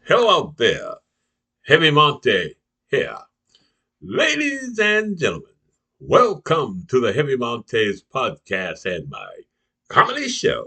Hello out there. Heavy Monte here. Ladies and gentlemen, welcome to the Heavy Montes podcast and my comedy show.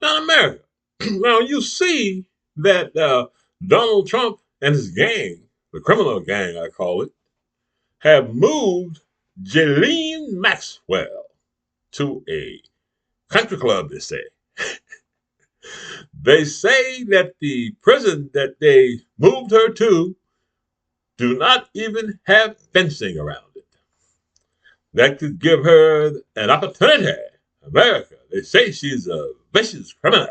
Now, in America, now you see that Donald Trump and his gang, the criminal gang I call it, have moved Ghislaine Maxwell to a country club, they say. They say that the prison that they moved her to do not even have fencing around it. That could give her an opportunity. America, they say she's a vicious criminal.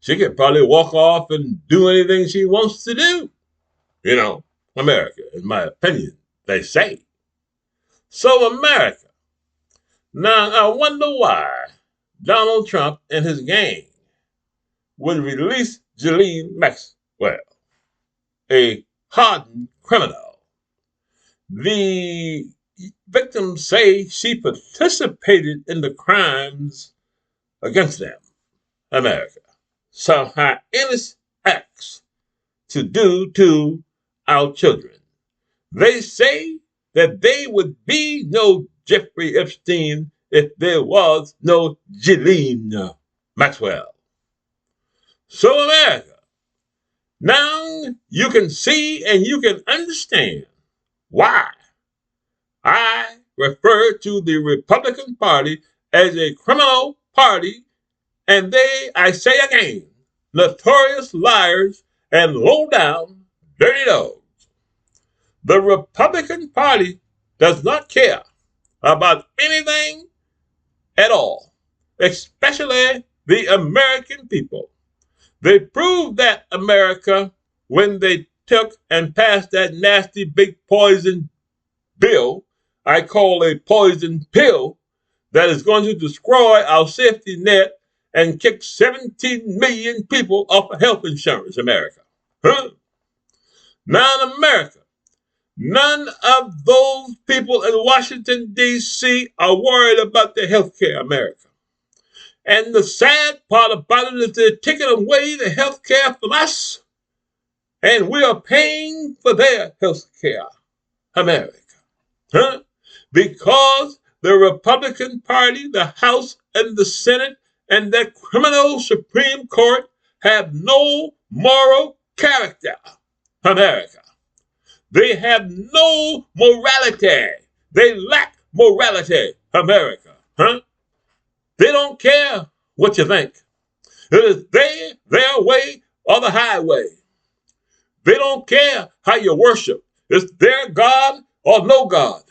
She could probably walk off and do anything she wants to do. You know, America, in my opinion, they say. So America. Now, I wonder why Donald Trump and his gang would release Ghislaine Maxwell, a hardened criminal. The victims say she participated in the crimes against them, America. Somehow innocent acts to do to our children. They say that there would be no Jeffrey Epstein if there was no Ghislaine Maxwell. So America, now you can see and you can understand why I refer to the Republican Party as a criminal party, and they, I say again, notorious liars and low-down dirty dogs. The Republican Party does not care about anything at all, especially the American people. They proved that, America, when they took and passed that nasty big poison bill, I call a poison pill, that is going to destroy our safety net and kick 17 million people off of health insurance, America. Huh? Now in America, none of those people in Washington, D.C. are worried about their health care, America. And the sad part about it is they're taking away the health care from us, and we are paying for their health care, America. Huh? Because the Republican Party, the House and the Senate, and the criminal Supreme Court have no moral character, America. They have no morality. They lack morality, America. Huh? They don't care what you think. It is their way or the highway. They don't care how you worship. It's their God or no God.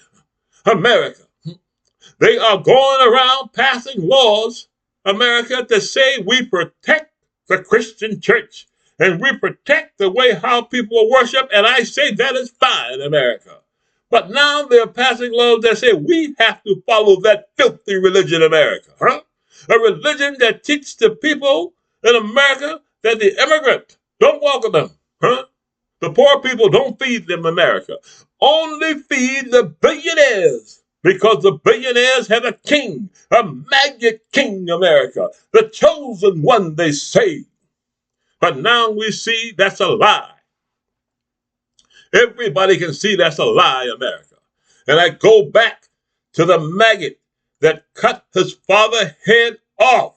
America. They are going around passing laws, America, to say we protect the Christian church and we protect the way how people worship, and I say that is fine, America. But now they're passing laws that say we have to follow that filthy religion, America. Huh? A religion that teaches the people in America that the immigrant don't welcome them. Huh? The poor people don't feed them, America. Only feed the billionaires, because the billionaires have a king, a magic king, America. The chosen one, they say. But now we see that's a lie. Everybody can see that's a lie, America. And I go back to the maggot that cut his father's head off.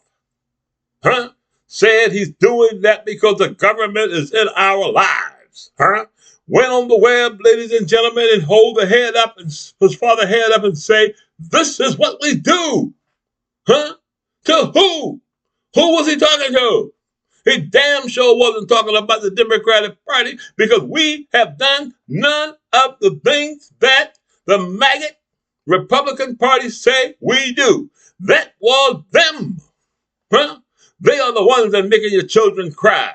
Huh? Said he's doing that because the government is in our lives. Huh? Went on the web, ladies and gentlemen, and hold the head up and his father's head up and say, this is what we do. Huh? To who? Who was he talking to? He damn sure wasn't talking about the Democratic Party, because we have done none of the things that the maggot Republican Party say we do. That was them. Huh? They are the ones that are making your children cry.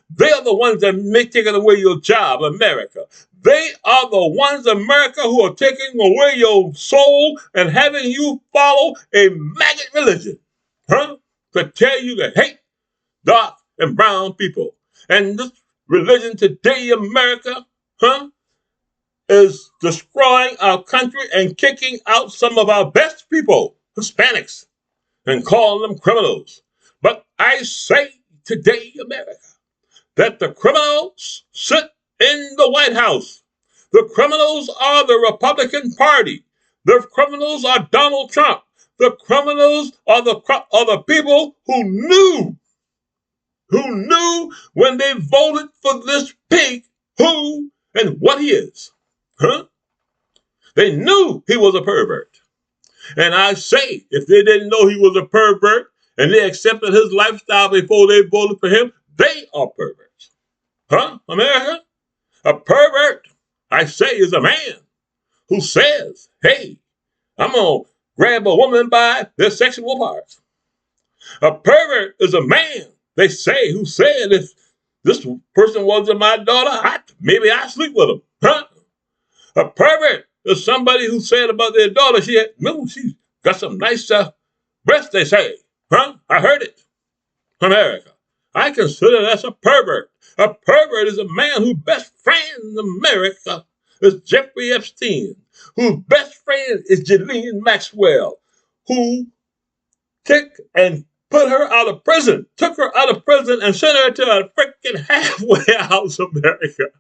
They are the ones that are taking away your job, America. They are the ones, America, who are taking away your soul and having you follow a maggot religion. Huh? To tell you to hate dark and brown people. And this religion today, America, huh, is destroying our country and kicking out some of our best people, Hispanics, and calling them criminals. But I say today, America, that the criminals sit in the White House. The criminals are the Republican Party. The criminals are Donald Trump. The criminals are the people who knew when they voted for this pig who and what he is. Huh? They knew he was a pervert. And I say, if they didn't know he was a pervert and they accepted his lifestyle before they voted for him, they are perverts. Huh, America? A pervert, I say, is a man who says, hey, I'm going to grab a woman by their sexual parts. A pervert is a man, they say, who said, if this person wasn't my daughter, maybe I sleep with him. Huh? A pervert is somebody who said about their daughter, she's got some nice breasts, they say. Huh? I heard it. America. I consider that's a pervert. A pervert is a man whose best friend in America is Jeffrey Epstein, whose best friend is Ghislaine Maxwell, who took and put her out of prison, took her out of prison and sent her to a freaking halfway house, America.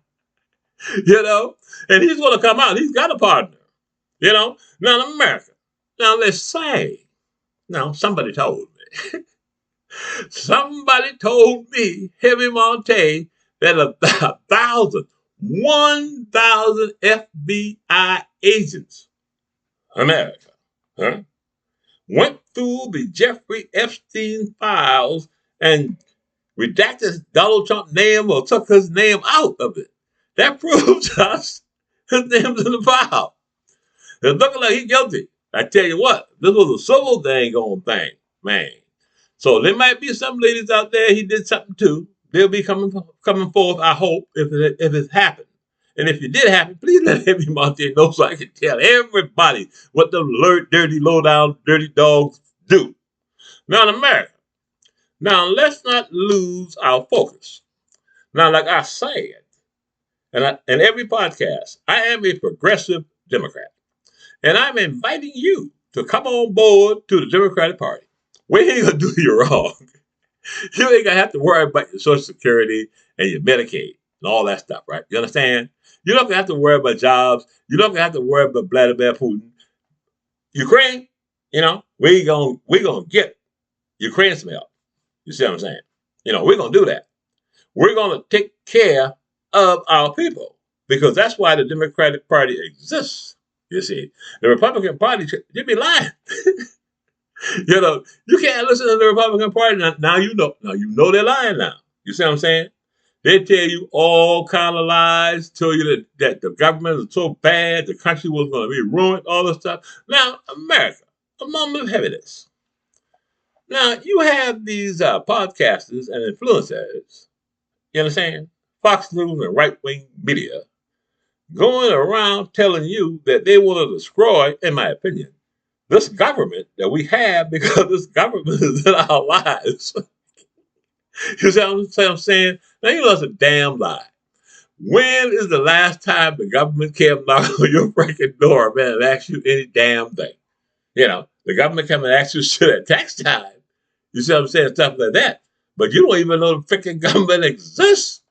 You know? And he's going to come out. He's got a partner. You know? Now, in America. Now, let's say, now, somebody told me. Somebody told me, Heavy Monte, that 1,000 FBI agents, America, huh, went through the Jeffrey Epstein files and redacted Donald Trump's name or took his name out of it. That proves to us his name's in the file. It's looking like he's guilty. I tell you what, this was a civil dang on thing, man. So there might be some ladies out there he did something to. They'll be coming forth, I hope, if it happened. And if it did happen, please let Heavy Monte know so I can tell everybody what the dirty, low-down, dirty dogs do. Now, in America, now let's not lose our focus. Now, like I said, in every podcast, I am a progressive Democrat. And I'm inviting you to come on board to the Democratic Party. We ain't going to do you wrong. You ain't going to have to worry about your Social Security and your Medicaid and all that stuff, right? You understand? You don't have to worry about jobs. You don't have to worry about Vladimir Putin. Ukraine, you know, we're gonna get Ukraine some help. You see what I'm saying? You know, we're going to do that. We're going to take care of our people because that's why the Democratic Party exists. You see, the Republican Party, they be lying. You know, you can't listen to the Republican Party. Now you know they're lying now. You see what I'm saying? They tell you all kind of lies, tell you that the government is so bad, the country was going to be ruined, all this stuff. Now, America, a moment of heaviness. Now, you have these podcasters and influencers, you understand? Fox News and right-wing media going around telling you that they want to destroy, in my opinion, this government that we have because this government is in our lives. You see what I'm saying? Now, you know it's a damn lie. When is the last time the government came knock on your freaking door, man, and asked you any damn thing? You know, the government come and ask you shit at tax time. You see what I'm saying? Stuff like that. But you don't even know the freaking government exists.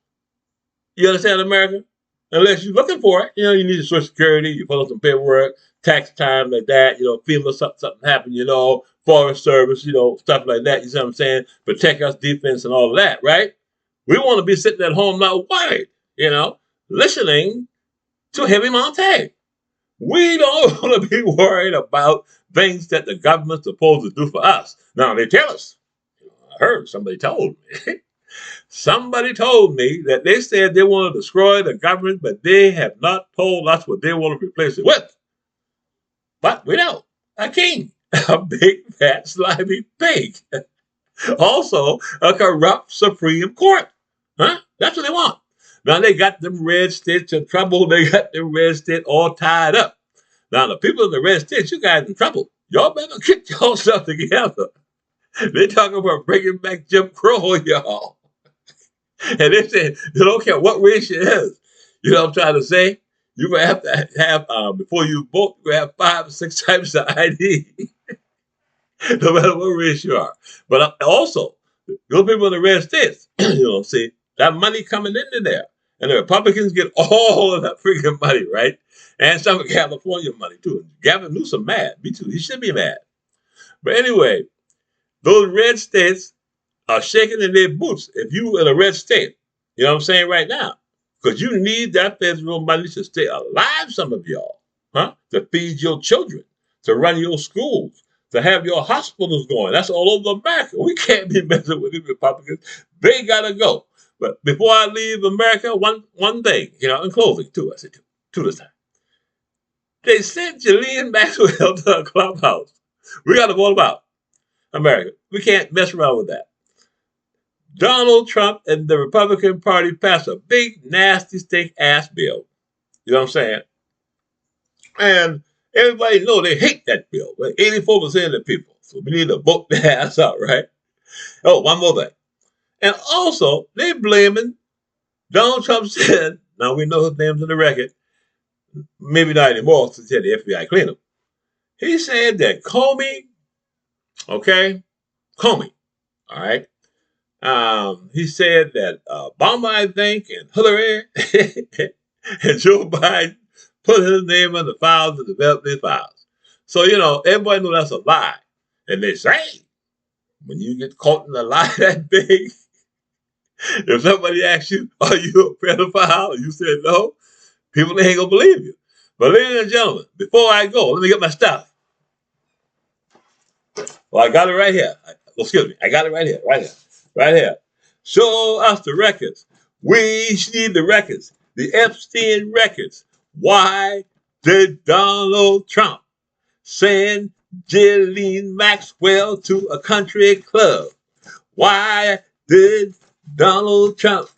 You understand, America? Unless you're looking for it. You know, you need your Social Security, you fill out some paperwork, tax time like that, you know, FEMA, something happened, you know, Forest Service, you know, stuff like that. You see what I'm saying? Protect us, defense, and all of that, right? We want to be sitting at home not worried, you know, listening to Heavy Monte. We don't want to be worried about things that the government's supposed to do for us. Now, they tell us. I heard somebody told me. Somebody told me that they said they want to destroy the government, but they have not told us what they want to replace it with. But we know a king, a big, fat, slimy pig. Also, a corrupt Supreme Court. Huh? That's what they want. Now, they got them red states in trouble. They got them red states all tied up. Now, the people in the red states, you guys in trouble. Y'all better get yourself together. They're talking about bringing back Jim Crow, y'all. And they say, you don't care what race you is. You know what I'm trying to say? You're going to have before you vote, you're going to have 5 or 6 types of ID. No matter what race you are. But also, those people in the red states, you know, see, that money coming into there. And the Republicans get all of that freaking money, right? And some of California money, too. Gavin Newsom mad. Me too. He should be mad. But anyway, those red states are shaking in their boots if you in a red state. You know what I'm saying right now? Because you need that federal money to stay alive, some of y'all, huh? To feed your children, to run your schools, to have your hospitals going. That's all over America. We can't be messing with these Republicans. They got to go. But before I leave America, one thing, in closing, too, I said two this time. They sent Ghislaine Maxwell to a clubhouse. We got to vote about America. We can't mess around with that. Donald Trump and the Republican Party passed a big, nasty, stink-ass bill. You know what I'm saying? And everybody know they hate that bill. 84% of the people. So we need to vote their ass out, right? Oh, one more thing. And also, they blaming, Donald Trump said, now we know his name's in the record, maybe not anymore since he had the FBI clean him. He said that Comey, all right, he said that Obama, I think, and Hillary and Joe Biden put his name in the files and developed these files. So, everybody knows that's a lie. And they say, when you get caught in a lie that big, if somebody asks you, are you a pedophile? And you said no, people ain't going to believe you. But ladies and gentlemen, before I go, let me get my stuff. Well, I got it right here. Excuse me. I got it right here. Show us the records. We need the records. The Epstein records. Why did Donald Trump send Ghislaine Maxwell to a country club? Why did Donald Trump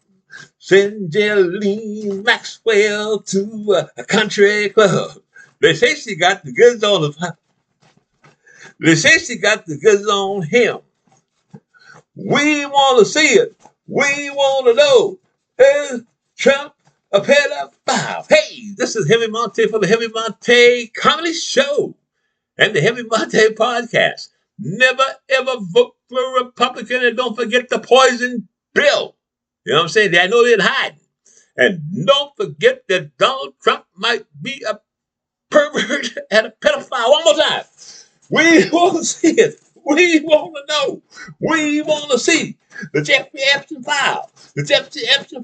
send Ghislaine Maxwell to a country club? They say she got the goods on him. We want to see it. We want to know. Is Trump a pedophile? Hey, this is Heavy Monte for the Heavy Monte Comedy Show and the Heavy Monte Podcast. Never, ever vote for a Republican, and don't forget the poison bill. You know what I'm saying? I know they're hiding. And don't forget that Donald Trump might be a pervert and a pedophile. One more time. We want to see it. We want to know. We want to see the Jeffrey Epstein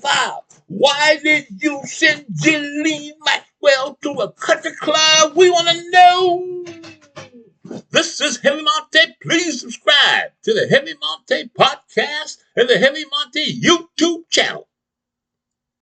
file. Why did you send Ghislaine Maxwell to a country club? We want to know. This is Heavy Monte. Please subscribe to the Heavy Monte Podcast and the Heavy Monte YouTube channel.